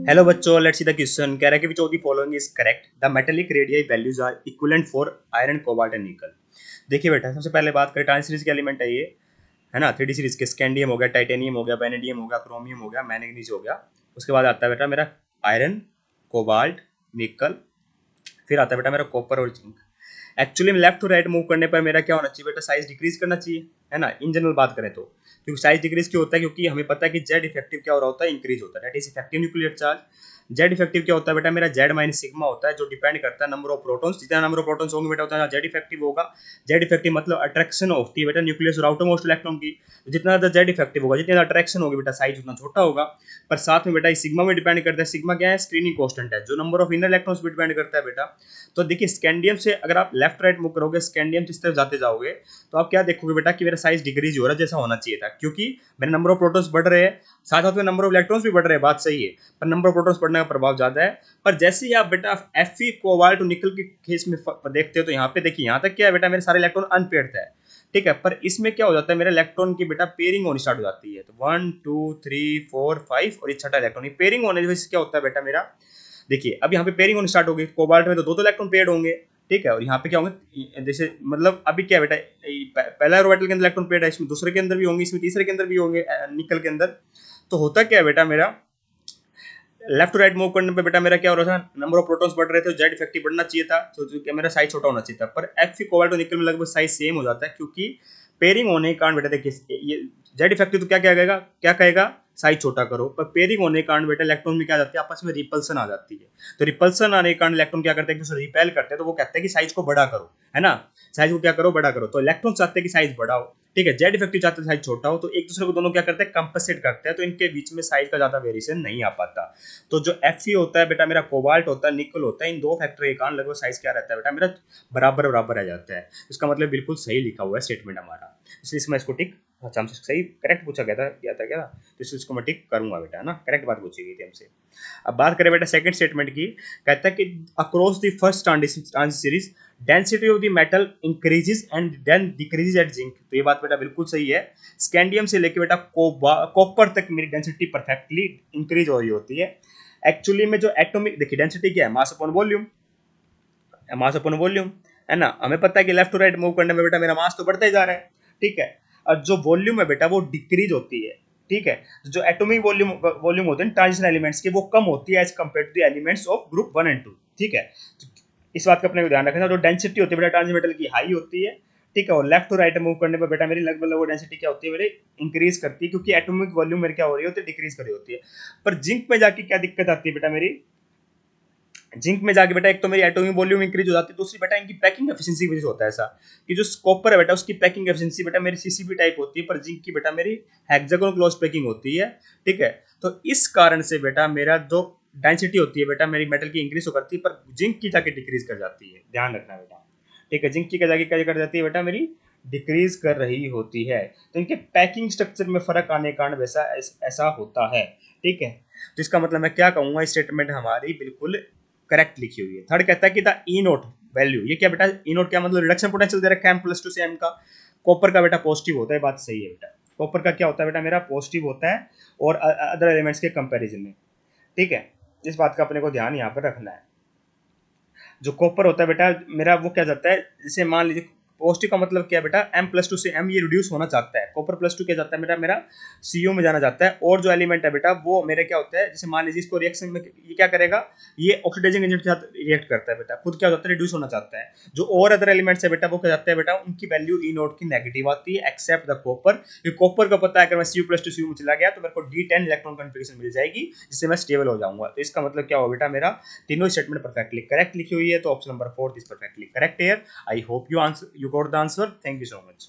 Hello बच्चों, let's see the question. कह रहा है कि which of the following is correct. The metallic radii values are equivalent for iron, cobalt and nickel. देखिए बेटा, सबसे पहले बात करें ट्रांस सीरीज के एलिमेंट है ये, है ना। 3D सीरीज के स्कैंडियम हो गया, टाइटेनियम हो गया, वेनेडियम हो गया, क्रोमियम हो गया, मैंगनीज हो गया। उसके बाद आता है बेटा मेरा आयरन, कोबाल्ट, निकल। फिर आता है बेटा मेरा कॉपर और जिंक। एक्चुअली में लेफ्ट टू राइट मूव करने पर मेरा क्या होना चाहिए बेटा, साइज डिक्रीज करना चाहिए, है ना। इन जनरल बात करें तो क्योंकि साइज डिक्रीज क्यों होता है, क्योंकि हमें पता है कि जेड इफेक्टिव क्या हो रहा होता है, इंक्रीज होता है। That is effective nuclear charge. Z effective क्या होता है बेटा, मेरा जेड माइनस सिग्मा होता है, जो डिपेंड करता है नंबर ऑफ प्रोटॉन्स। जितना नंबर ऑफ प्रोटॉन्स होंगे बेटा उतना जेड इफेक्टिव होगा। जेड इफेक्टिव मतलब अट्रैक्शन होती है बेटा न्यूक्लियस और आउटर मोस्ट इलेक्ट्रॉन की। जितना ज्यादा जेड इफेक्टिव होगा, जितनी अट्रैक्शन होगी बेटा, साइज उतना छोटा होगा। पर साथ में बेटा इस सिग्मा में डिपेंड करता है। सिग्मा क्या है, स्क्रीनिंग कांस्टेंट है, जो नंबर ऑफ इनर इलेक्ट्रॉन्स पे डिपेंड करता है बेटा। तो देखिए स्कैंडियम से अगर आप लेफ्ट राइट मूव करोगे, स्कैंडियम जिस तरफ जाते जाओगे, तो आप क्या देखोगे बेटा कि मेरा साइज डिक्रीज हो रहा है, जैसा होना चाहिए था। क्योंकि मेरे नंबर ऑफ प्रोटॉन्स बढ़ रहे हैं, साथ साथ में नंबर ऑफ इलेक्ट्रॉन्स भी बढ़ रहे हैं, बात सही है। पर नंबर ऑफ प्रोटॉन्स बढ़ने का प्रभाव ज्यादा है। पर जैसे ही आप बेटा Fe कोबाल्ट और निकल के केस में देखते हो, तो यहाँ पे देखिए, यहाँ तक क्या है बेटा, मेरे सारे इलेक्ट्रॉन अनपेयर्ड है, ठीक है। पर इसमें क्या हो जाता है, मेरे इलेक्ट्रॉन की बेटा पेयरिंग होनी स्टार्ट हो जाती है। तो 1 2 3 4 5 और ये छठा इलेक्ट्रॉन, पेयरिंग होने की वजह से क्या होता है बेटा मेरा, देखिए अब यहाँ पे पेयरिंग होनी स्टार्ट हो गई। कोबाल्ट में तो दो इलेक्ट्रॉन पेयर्ड होंगे, ठीक है। और यहाँ पे क्या होंगे, जैसे मतलब अभी क्या है बेटा, पहला ऑर्बिटल के अंदर इलेक्ट्रॉन पेयर्ड है, इसमें दूसरे के अंदर भी होंगे, इसमें तीसरे के अंदर भी होंगे, निकल के अंदर। तो होता क्या है बेटा, मेरा लेफ्ट टू राइट मूव करने पे बेटा मेरा क्या हो रहा था, नंबर ऑफ प्रोटॉन्स बढ़ रहे थे, जेड इफेक्टिव बढ़ना चाहिए था, तो मेरा साइज छोटा होना चाहिए था। पर Fe कोबाल्ट और निकल में लगभग साइज सेम हो जाता है, क्योंकि पेयरिंग होने के कारण बेटा देखिए, ये जेड इफेक्टिव तो क्या कहेगा, साइज छोटा करो। पर पेयरिंग होने के कारण बेटा इलेक्ट्रॉन में क्या जाती है, आपस में रिपल्सन आ जाती है। तो रिपल्सन आने के कारण इलेक्ट्रॉन क्या करते हैं, कि रिपेल करते हैं। तो वो कहते हैं कि साइज को बड़ा करो, है ना। साइज को क्या करो, बड़ा करो। तो इलेक्ट्रॉन चाहते हैं कि साइज बढ़ाओ, ठीक है। जेड इफेक्टिव चाहते हैं साइज छोटा हो। तो एक दूसरे को दोनों क्या करते हैं, कंपनसेट करते हैं। तो इनके बीच में साइज का ज्यादा वेरिएशन नहीं आ पाता। तो जो Fe होता है बेटा मेरा, कोबाल्ट होता है, निकल होता है, इन दो फैक्टर के कारण लगभग साइज क्या रहता है बेटा मेरा, बराबर बराबर आ जाता है। इसका मतलब बिल्कुल सही लिखा हुआ है स्टेटमेंट हमारा, इसलिए मैं इसको टिक, अच्छा हमसे सही करेक्ट पूछा गया था क्या, तो इसको मैं टिक करूंगा बेटा, है ना। करेक्ट बात पूछी गई थी हमसे। अब बात करें बेटा सेकंड स्टेटमेंट की। कहता है कि across the first transition series density of the metal increases and then decreases at zinc. तो ये बात बेटा बिल्कुल सही है। स्कैंडियम से लेके बेटा कॉपर तक मेरी डेंसिटी परफेक्टली इंक्रीज हो रही होती है। एक्चुअली में जो एटॉमिक, देखिए डेंसिटी क्या है, mass upon volume, mass upon volume, है ना। हमें पता है कि लेफ्ट टू राइट मूव करने में बेटा मेरा मास तो बढ़ता ही जा रहा है, ठीक है। और जो वॉल्यूम है बेटा वो डिक्रीज होती है, ठीक है। जो एटॉमिक वॉल्यूम वॉल्यूम होते हैं ट्रांजिशन एलिमेंट्स के, वो कम होती है as compare to the elements of group 1 and 2, ठीक है। इस बात का अपने को ध्यान रखना। जो डेंसिटी होती है बेटा ट्रांजिशन मेटल की, हाई होती है, ठीक है। और लेफ्ट टू राइट मूव करने पर बेटा मेरी लगभग वो डेंसिटी क्या होती है मेरी, इंक्रीज करती है, क्योंकि एटॉमिक वॉल्यूम मेरी क्या हो रही होती है, डिक्रीज कर रही होती है। पर जिंक में जाके क्या दिक्कत आती है बेटा मेरी, जिंक में जाके बेटा एक तो मेरी एटॉमिक वॉल्यूम इंक्रीज हो जाती है, दूसरी बेटा इनकी पैकिंग एफिशिएंसी की वजह से होता है ऐसा, कि जो कॉपर है बेटा उसकी पैकिंग एफिशिएंसी बेटा मेरी सीसीपी टाइप होती है, पर जिंक की बेटा मेरी हेक्सागोनल क्लोज पैकिंग होती है, ठीक है। तो इस कारण से बेटा मेरा जो डेंसिटी होती है बेटा मेरी मेटल की इंक्रीज हो करती है, पर जिंक की जाके डिक्रीज कर जाती है, ध्यान रखना बेटा, ठीक है। जिंक की जाके क्या कर जाती है बेटा मेरी, डिक्रीज कर रही होती है। तो इनके पैकिंग स्ट्रक्चर में फर्क आने के कारण वैसा ऐसा होता है, ठीक है। तो इसका मतलब मैं क्या कहूंगा, स्टेटमेंट हमारी बिल्कुल करेक्ट लिखी हुई है। थर्ड कहता है कि द ई नोट वैल्यू, ये क्या बेटा, ई नोट क्या मतलब, रिडक्शन पोटेंशियल दे रखा है M+2 से M का। कॉपर का बेटा पॉजिटिव होता है, बात सही है बेटा। कॉपर का क्या होता है बेटा मेरा, पॉजिटिव होता है, और अदर एलिमेंट्स के कंपैरिजन में, ठीक है। इस बात का अपने को ध्यान यहाँ पर रखना है। जो कॉपर होता है बेटा मेरा, वो क्या जाता है, जैसे मान लीजिए पॉजिटिव का मतलब क्या है बेटा, M+2 से M ये रिड्यूस होना चाहता है। कॉपर +2 क्या जाता है मेरा मेरा CO में जाना चाहता है। और जो एलिमेंट है बेटा वो मेरे क्या होता है, जैसे मान लीजिए इसको रिएक्शन में ये क्या करेगा, ये ऑक्सीडाइजिंग एजेंट के साथ रिएक्ट करता है बेटा, खुद क्या होता है, रिड्यूस होना चाहता है। जो और अदर एलिमेंट्स है बेटा वो क्या जाते हैं बेटा, उनकी वैल्यू ई नोट की नेगेटिव आती है, एक्सेप्ट द कॉपर। ये कॉपर का पता है, अगर मैं Cu+2 CO में चला गया तो मेरे को D10 इलेक्ट्रॉन कॉन्फ़िगरेशन मिल जाएगी, जिससे मैं स्टेबल हो जाऊंगा। तो इसका मतलब क्या होगा बेटा, मेरा तीनों स्टेटमेंट परफेक्टली करेक्ट लिखी हुई है। तो option number 4 is perfectly correct here. I hope you got the answer. Thank you so much.